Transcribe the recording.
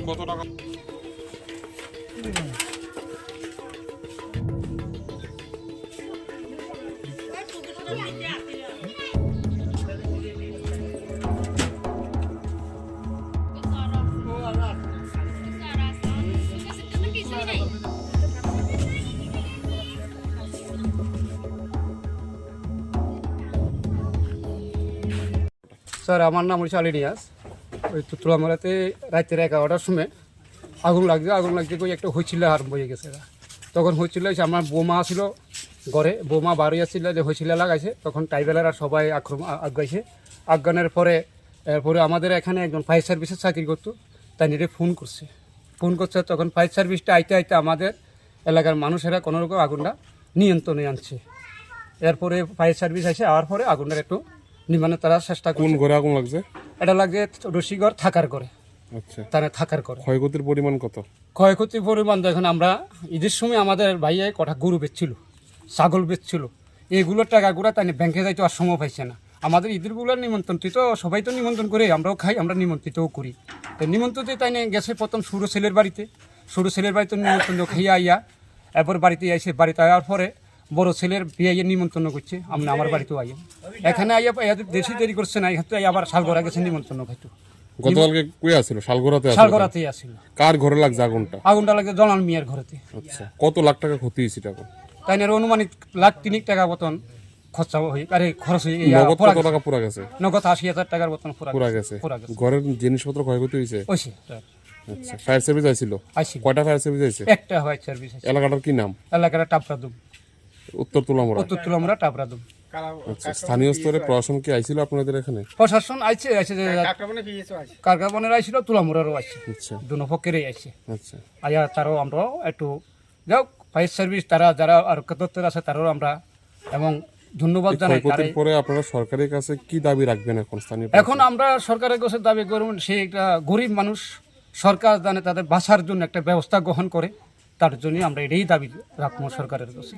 কত টাকা? স্যার আমার নাম হচ্ছে আলী নিয়াজ। ওই তুলামারাতে রাত্রে 11টার সময় আগুন লাগছে কই একটা হয়েছিল আরম্ভ হয়ে গেছে। তখন হয়েছিল আমার বোমা ছিল ঘরে, বোমা বাড়ি আসছিল যে হয়েছিল লাগাইছে, তখন ট্রাইবেলাররা সবাই আগাইছে। আগানোর পরে এরপরে আমাদের এখানে একজন ফায়ার সার্ভিসে চাকরি করতো, তাই নিয়ে ফোন করছে। তখন ফায়ার সার্ভিসটা আইতে আমাদের এলাকার মানুষেরা কোনোরকম আগুনটা নিয়ন্ত্রণে আনছে। এরপরে ফায়ার সার্ভিস আসে, আওয়ার পরে আগুনটার একটু নিবানে তারা চেষ্টা করছে। কোন ঘরে আগুন লাগছে? এটা লাগছে রশিগড় থাকার করে। আচ্ছা, তারা থাকার করে। ক্ষয়ক্ষতির পরিমাণ কত? ক্ষয়ক্ষতির পরিমাণ দেখুন, আমরা ঈদের সময় আমাদের ভাইয়া কটা গরু বেচছিল, ছাগল বেচছিল, এইগুলোর টাকাগুলো তাই ব্যাংকে যাইতে আর সময় পাইছে না। আমাদের ঈদেরগুলোর নিমন্ত্রিত সবাই তো নিমন্ত্রণ করে, আমরাও খাই, আমরা নিমন্ত্রিতও করি। তো নিমন্ত্রিত তাই গেছে প্রথম ছোটো ছেলের বাড়িতে নিমন্ত্রণ খাইয়া আইয়া, এরপর বাড়িতে আইসে, বাড়িতে আসার পরে বড় ছেলের বিয়ে নিমন্ত্রণ করছে, আমরা আমার বাড়িতেও আইয়া, এখানে আইয়া এদের বেশি দেরি করছে না, এখানে আবার শালগড়া গেছে নিমন্ত্রণ খাইতো। গতকালকে কই আছিল? শালগড়াতেই আসছিল। কার ঘরে লাগছে আগুনটা? আগুনটা লাগছে জলাল মিয়ার ঘরেতে। আচ্ছা, কত লাখ টাকা ক্ষতি হয়েছে টাকা? তাই না অনুমানিক লাখ 3 টাকা মতন খরচা হয়ে খরচ হয়ে কত টাকা পুরা গেছে? নগদ 80,000 টাকার মতন পুরা গেছে। ঘরের জিনিসপত্র ক্ষয়ক্ষতি হয়েছে? আচ্ছা, ফায়ার সার্ভিস আইছিল? কয়টা ফায়ার সার্ভিস আইছে? একটা ফায়ার সার্ভিস। এলাকাটার কি নাম? এলাকাটা টাপরাদুম, উত্তর তুলামুড়া টাপরাদুম। আচ্ছা, স্থানীয় স্তরে প্রশাসন কি আইছিল আপনাদের এখানে? প্রশাসন আইছে কারকাবনের আইছিল, তুলামুড়ারও আইছে, আচ্ছা, দুনো পক্ষেরই আইছে। আচ্ছা, আয়া তারাও আমরা একটু যাও ফায়ার সার্ভিস তারা যারা আর দপ্তর আছে তারাও আমরা এবং ধন্যবাদ জানাই। পরে আপনারা সরকারের কাছে কি দাবি রাখবেন এখন স্থানীয়? এখন আমরা সরকারের কাছে দাবি করব, সে একটা গরিব মানুষ, সরকার জানে তাদের বাঁচার জন্য একটা ব্যবস্থা গ্রহণ করে, তার জন্য আমরা এটাই দাবি রাখবো সরকারের কাছে।